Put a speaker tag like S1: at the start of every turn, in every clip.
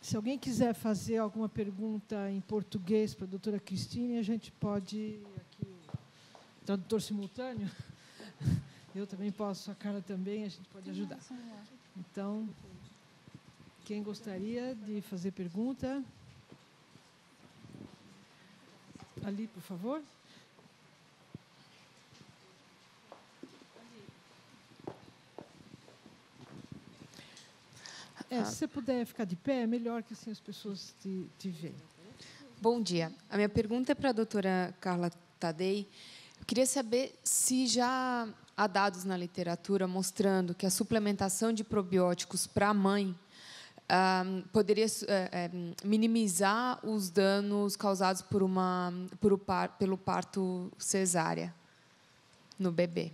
S1: Se alguém quiser fazer alguma pergunta em português para a doutora Cristine, a gente pode... Aqui, o tradutor simultâneo. Eu também posso, a Carla também, a gente pode ajudar. Então, quem gostaria de fazer pergunta? Ali, por favor. Se você puder ficar de pé, é melhor, que assim as pessoas te veem.
S2: Bom dia. A minha pergunta é para a doutora Carla Tadei. Eu queria saber se já há dados na literatura mostrando que a suplementação de probióticos para a mãe poderia minimizar os danos causados pelo parto cesárea no bebê.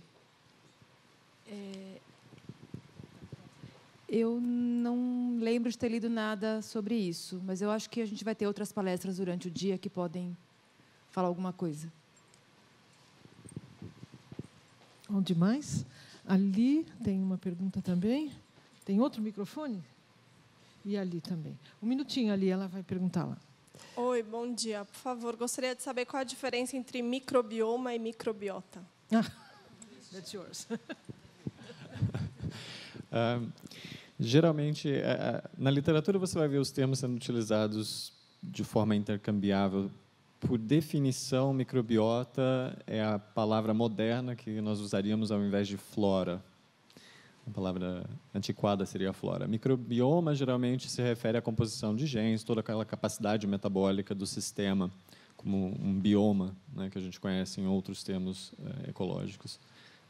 S3: Eu não lembro de ter lido nada sobre isso, mas eu acho que a gente vai ter outras palestras durante o dia que podem falar alguma coisa.
S1: Onde mais? Ali tem uma pergunta também. Tem outro microfone? E ali também. Um minutinho ali, ela vai perguntar lá.
S4: Oi, bom dia. Por favor, gostaria de saber qual a diferença entre microbioma e microbiota.
S1: That's yours.
S5: Geralmente, na literatura, você vai ver os termos sendo utilizados de forma intercambiável. Por definição, microbiota é a palavra moderna que nós usaríamos ao invés de flora. A palavra antiquada seria flora. Microbioma, geralmente, se refere à composição de genes, toda aquela capacidade metabólica do sistema, como um bioma, né, que a gente conhece em outros termos ecológicos.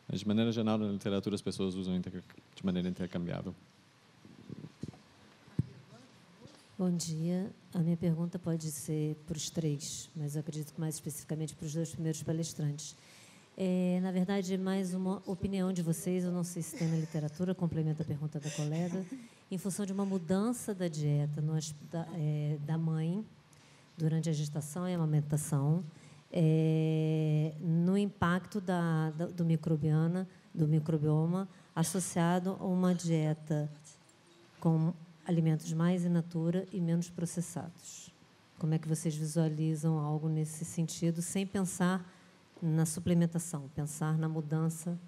S5: Mas, de maneira geral, na literatura, as pessoas usam de maneira intercambiável.
S6: Bom dia. A minha pergunta pode ser para os três, mas eu acredito que mais especificamente para os dois primeiros palestrantes. Na verdade, é mais uma opinião de vocês, eu não sei se tem na literatura, complementa a pergunta da colega, em função de uma mudança da dieta da mãe durante a gestação e a amamentação, no impacto do microbioma associado a uma dieta com alimentos mais in natura e menos processados. Como é que vocês visualizam algo nesse sentido, sem pensar na suplementação, pensar na mudança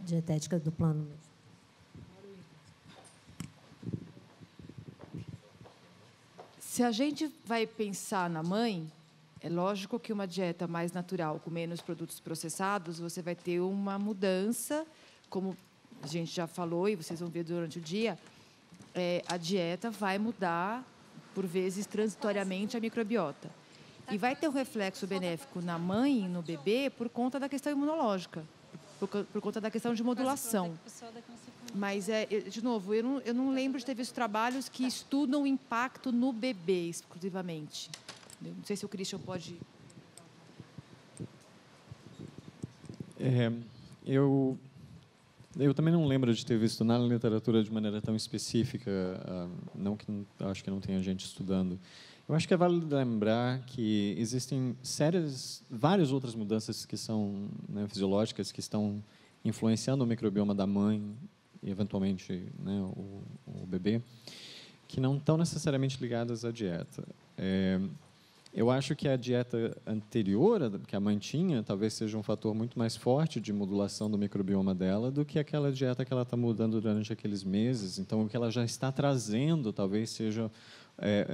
S6: dietética do plano?
S3: Se a gente vai pensar na mãe, é lógico que uma dieta mais natural, com menos produtos processados, você vai ter uma mudança, como a gente já falou e vocês vão ver durante o dia, a dieta vai mudar, por vezes, transitoriamente, a microbiota. E vai ter um reflexo benéfico na mãe e no bebê por conta da questão imunológica, por conta da questão de modulação. Mas, de novo, eu não lembro de ter visto trabalhos que estudam o impacto no bebê, exclusivamente. Não sei se o Christian pode...
S5: Eu também não lembro de ter visto na literatura de maneira tão específica, acho que não tenha gente estudando. Eu acho que é válido lembrar que existem várias outras mudanças que são, né, fisiológicas, que estão influenciando o microbioma da mãe e, eventualmente, né, o bebê, que não estão necessariamente ligadas à dieta. Eu acho que a dieta anterior que a mãe tinha talvez seja um fator muito mais forte de modulação do microbioma dela do que aquela dieta que ela está mudando durante aqueles meses. Então, o que ela já está trazendo talvez seja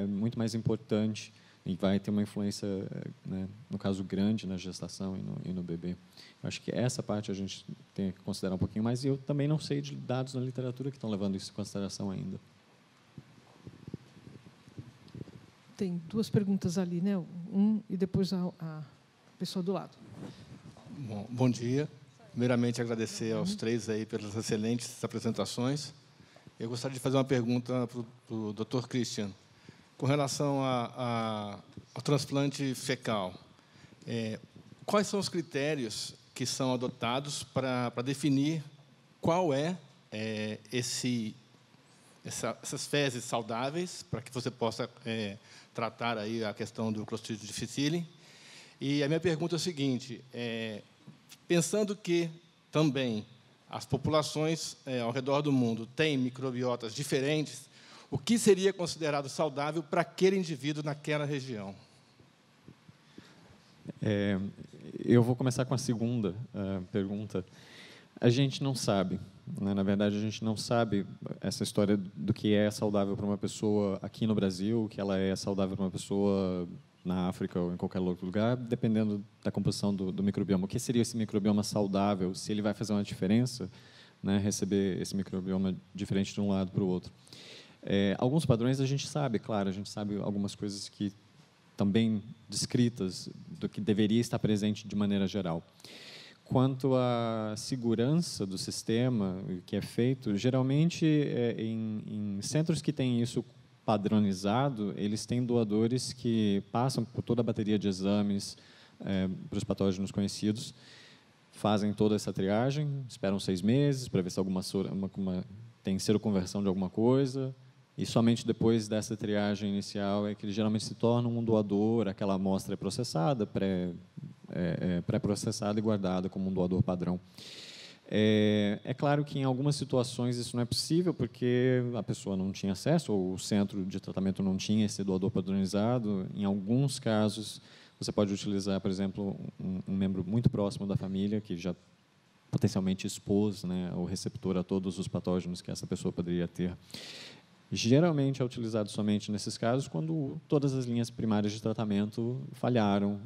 S5: muito mais importante e vai ter uma influência, né, no caso, grande na gestação e no bebê. Eu acho que essa parte a gente tem que considerar um pouquinho mais, e eu também não sei de dados na literatura que estão levando isso em consideração ainda.
S1: Tem duas perguntas ali, né? E depois a pessoa do lado.
S7: Bom dia. Primeiramente, agradecer aos três aí pelas excelentes apresentações. Eu gostaria de fazer uma pergunta para o Dr. Christian. Com relação ao transplante fecal, quais são os critérios que são adotados para definir qual é essas fezes saudáveis, para que você possa tratar aí a questão do Clostridium difficile. E a minha pergunta é o seguinte, pensando que também as populações ao redor do mundo têm microbiotas diferentes, o que seria considerado saudável para aquele indivíduo naquela região?
S5: Eu vou começar com a segunda pergunta. A gente não sabe. Né? Na verdade, a gente não sabe essa história do que é saudável para uma pessoa aqui no Brasil, que ela é saudável para uma pessoa na África ou em qualquer outro lugar, dependendo da composição do microbioma. O que seria esse microbioma saudável? Se ele vai fazer uma diferença, né, receber esse microbioma diferente de um lado para o outro. Alguns padrões a gente sabe, claro, a gente sabe algumas coisas que também descritas do que deveria estar presente de maneira geral. Quanto à segurança do sistema, o que é feito, geralmente, em centros que têm isso padronizado, eles têm doadores que passam por toda a bateria de exames para os patógenos conhecidos, fazem toda essa triagem, esperam 6 meses para ver se tem seroconversão de alguma coisa, e somente depois dessa triagem inicial é que eles geralmente se tornam um doador, aquela amostra é processada, pré-processada e guardada como um doador padrão. É claro que em algumas situações isso não é possível porque a pessoa não tinha acesso ou o centro de tratamento não tinha esse doador padronizado. Em alguns casos, você pode utilizar, por exemplo, um membro muito próximo da família que já potencialmente expôs, né, o receptor a todos os patógenos que essa pessoa poderia ter. Geralmente é utilizado somente nesses casos quando todas as linhas primárias de tratamento falharam,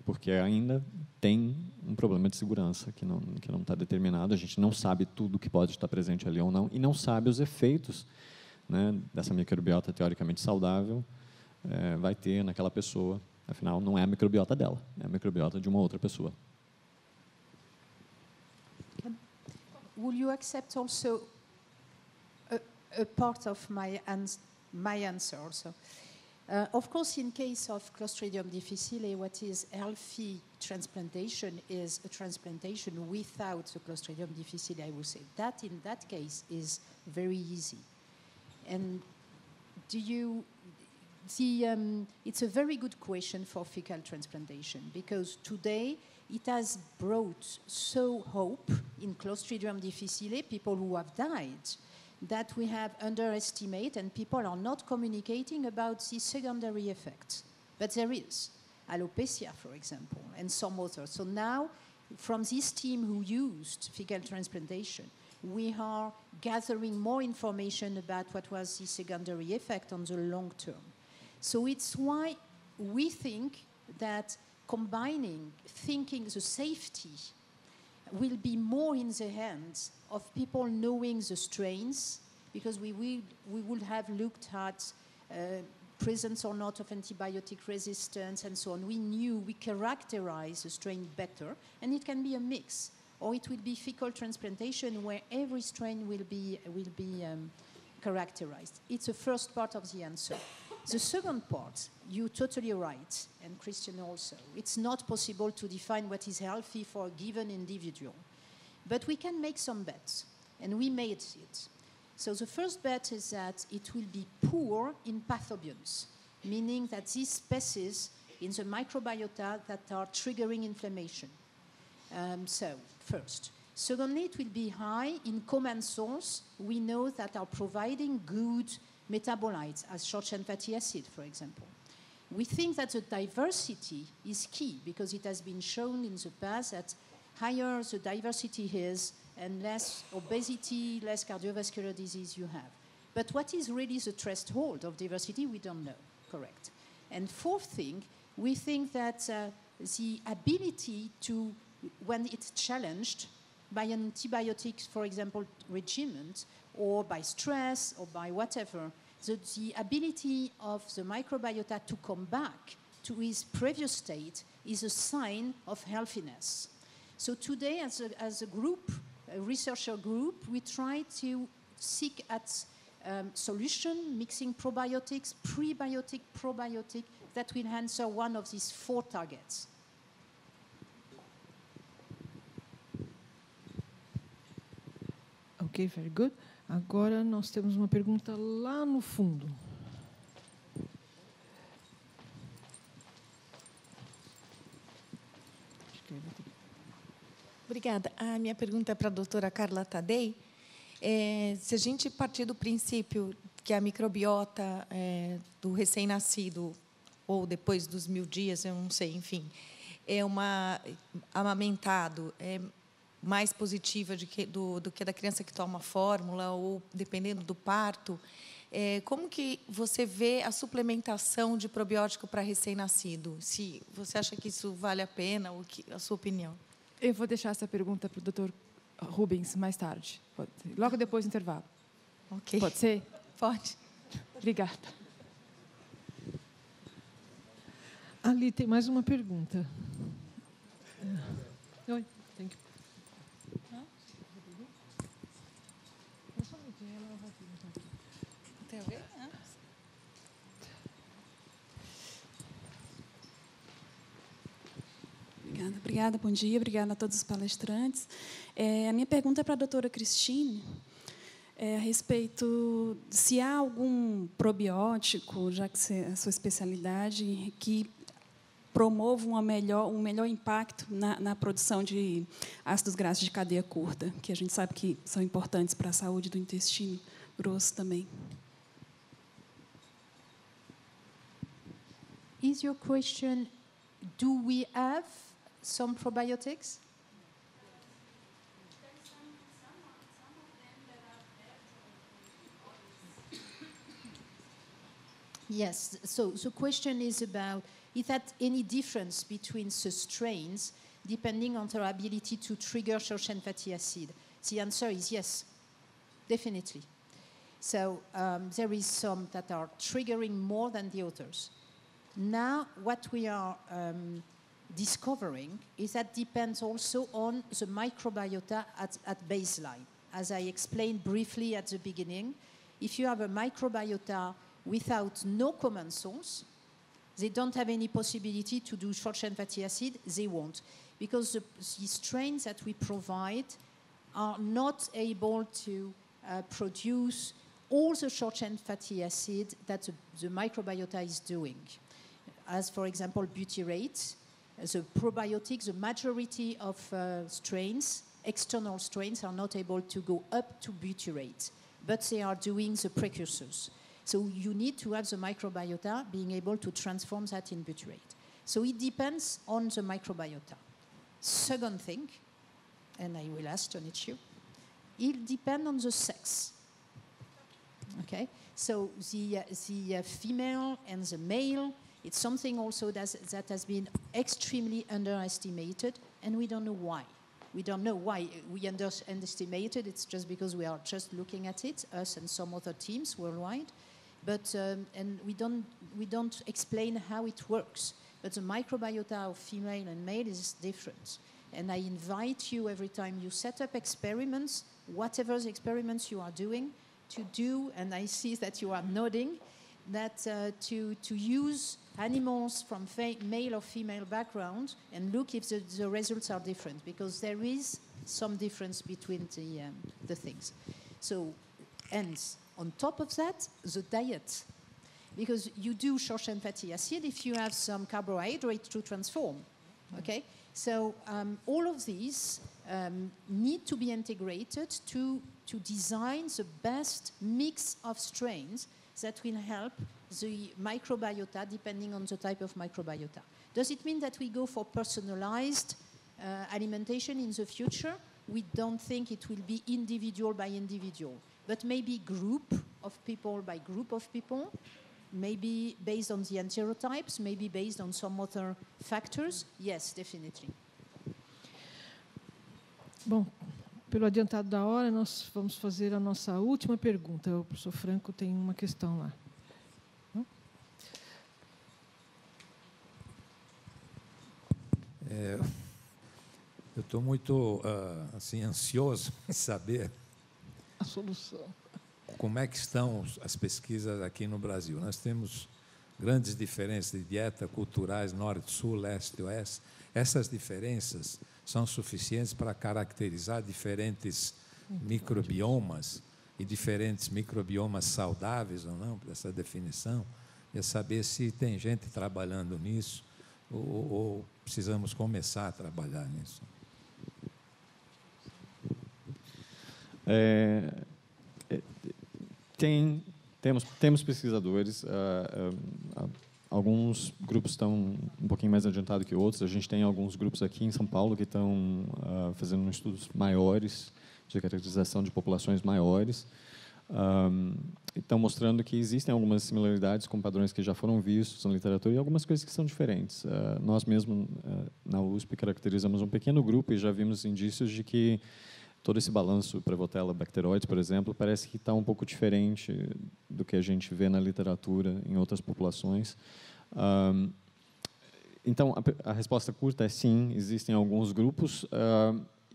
S5: porque ainda tem um problema de segurança que não está determinado. A gente não sabe tudo que pode estar presente ali ou não, e não sabe os efeitos, né, dessa microbiota teoricamente saudável vai ter naquela pessoa. Afinal, não é a microbiota dela, é a microbiota de uma outra pessoa.
S8: Will you accept also a part of my answer also? Of course, in case of Clostridium difficile, what is healthy transplantation is a transplantation without the Clostridium difficile, I would say. That, in that case, is very easy. And it's a very good question for fecal transplantation, because today it has brought so hope in Clostridium difficile, people who have died, that we have underestimated, and people are not communicating about the secondary effects. But there is alopecia, for example, and some others. So now, from this team who used fecal transplantation, we are gathering more information about what was the secondary effect on the long term. So it's why we think that combining thinking the safety will be more in the hands of people knowing the strains, because we would have looked at presence or not of antibiotic resistance and so on. We characterize the strain better, and it can be a mix. Or it will be fecal transplantation where every strain will be characterized. It's the first part of the answer. The second part, you're totally right, and Christian also. It's not possible to define what is healthy for a given individual. But we can make some bets, and we made it. So the first bet is that it will be poor in pathogens, meaning that these species in the microbiota that are triggering inflammation. So, first. Secondly, it will be high in commensals we know that are providing good metabolites, as short-chain fatty acid, for example. We think that the diversity is key, because it has been shown in the past that higher the diversity is, and less obesity, less cardiovascular disease you have. But what is really the threshold of diversity, we don't know, correct. And fourth thing, we think that the ability to, when it's challenged by an antibiotic, for example, regimen, or by stress, or by whatever, the ability of the microbiota to come back to its previous state is a sign of healthiness. So today, as a group, a researcher group, we try to seek at solution, mixing probiotics, prebiotic, probiotic, that will answer one of these 4 targets.
S1: Okay, very good. Agora nós temos uma pergunta lá no fundo.
S9: Obrigada. A minha pergunta é para a doutora Carla Tadei. Se a gente partir do princípio que a microbiota do recém-nascido, ou depois dos 1000 dias, eu não sei, enfim, amamentado, mais positiva do que da criança que toma fórmula, ou dependendo do parto, como que você vê a suplementação de probiótico para recém-nascido? Se você acha que isso vale a pena, ou a sua opinião?
S3: Eu vou deixar essa pergunta para o doutor Rubens mais tarde, logo depois do intervalo.
S9: Ok.
S3: Pode ser?
S9: Pode.
S3: Obrigada.
S1: Ali tem mais uma pergunta. Oi, tem que...
S9: Tem a ver?
S10: Obrigada, bom dia, obrigada a todos os palestrantes. A minha pergunta é para a doutora Cristine, a respeito se há algum probiótico, já que é a sua especialidade, que promova um melhor impacto na produção de ácidos graxos de cadeia curta, que a gente sabe que são importantes para a saúde do intestino grosso também.
S8: Is your question, do we have some probiotics? Yes, so the question is about, is there any difference between the strains depending on their ability to trigger short-chain fatty acid? The answer is yes, definitely. So there is some that are triggering more than the others. Now, what we are discovering is that depends also on the microbiota at baseline. As I explained briefly at the beginning, if you have a microbiota without no common source, they don't have any possibility to do short-chain fatty acid, they won't. Because the strains that we provide are not able to produce all the short-chain fatty acid that the microbiota is doing. As, for example, butyrate, the probiotics, the majority of strains, external strains, are not able to go up to butyrate, but they are doing the precursors. So you need to have the microbiota being able to transform that in butyrate. So it depends on the microbiota. Second thing, and I will astonish you, it depends on the sex. Okay? So the female and the male, it's something also that has been extremely underestimated, and we don't know why. We don't know why we underestimated. It's just because we are just looking at it, us and some other teams worldwide. But and we don't explain how it works. But the microbiota of female and male is different. And I invite you every time you set up experiments, whatever the experiments you are doing, to do, and I see that you are nodding, that to use animals from male or female background and look if the results are different, because there is some difference between the things. So, and on top of that, the diet. Because you do short-chain fatty acid if you have some carbohydrate to transform. Okay? So all of these need to be integrated to design the best mix of strains that will help the microbiota depending on the type of microbiota. Does it mean that we go for personalized alimentation in the future? We don't think it will be individual by individual, but maybe group of people by group of people, maybe based on the enterotypes, maybe based on some other factors. Yes, definitely.
S1: Bom, pelo adiantado da hora, nós vamos fazer a nossa última pergunta. O professor Franco tem uma questão lá.
S11: Eu estou muito assim, ansioso em saber
S1: a solução.
S11: Como é que estão as pesquisas aqui no Brasil. Nós temos grandes diferenças de dieta culturais, norte, sul, leste, oeste. Essas diferenças são suficientes para caracterizar diferentes microbiomas e diferentes microbiomas saudáveis ou não, essa definição, é saber se tem gente trabalhando nisso ou precisamos começar a trabalhar nisso.
S5: Temos pesquisadores, alguns grupos estão um pouquinho mais adiantados que outros. A gente tem alguns grupos aqui em São Paulo que estão fazendo estudos maiores, de caracterização de populações maiores, estão mostrando que existem algumas similaridades com padrões que já foram vistos na literatura e algumas coisas que são diferentes. Nós mesmos, na USP, caracterizamos um pequeno grupo e já vimos indícios de que todo esse balanço Prevotella bacteroides, por exemplo, parece que está um pouco diferente do que a gente vê na literatura em outras populações. Então, a resposta curta é sim, existem alguns grupos,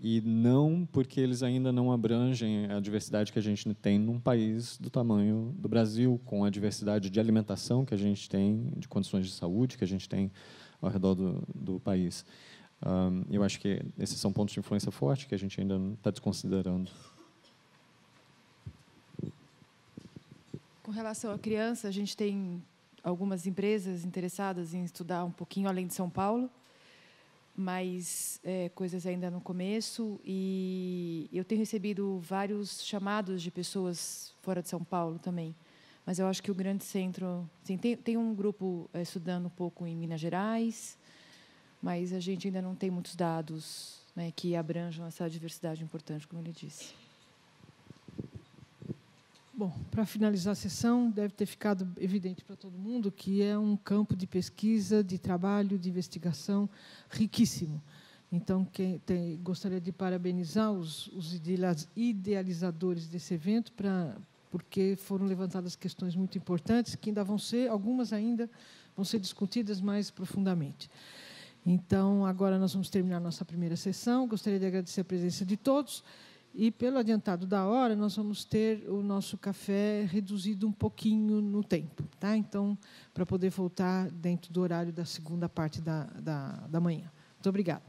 S5: e não porque eles ainda não abrangem a diversidade que a gente tem num país do tamanho do Brasil, com a diversidade de alimentação que a gente tem, de condições de saúde que a gente tem ao redor do país. Eu acho que esses são pontos de influência forte que a gente ainda não está desconsiderando.
S3: Com relação à criança, a gente tem algumas empresas interessadas em estudar um pouquinho além de São Paulo, mas coisas ainda no começo. E eu tenho recebido vários chamados de pessoas fora de São Paulo também. Mas eu acho que o grande centro... Assim, tem um grupo estudando um pouco em Minas Gerais, mas a gente ainda não tem muitos dados, né, que abranjam essa diversidade importante, como ele disse.
S1: Bom, para finalizar a sessão, deve ter ficado evidente para todo mundo que é um campo de pesquisa, de trabalho, de investigação riquíssimo. Então, gostaria de parabenizar os idealizadores desse evento, porque foram levantadas questões muito importantes, que ainda algumas ainda vão ser discutidas mais profundamente. Então, agora nós vamos terminar nossa primeira sessão. Gostaria de agradecer a presença de todos. E, pelo adiantado da hora, nós vamos ter o nosso café reduzido um pouquinho no tempo, tá? Então, para poder voltar dentro do horário da segunda parte da manhã. Muito obrigada.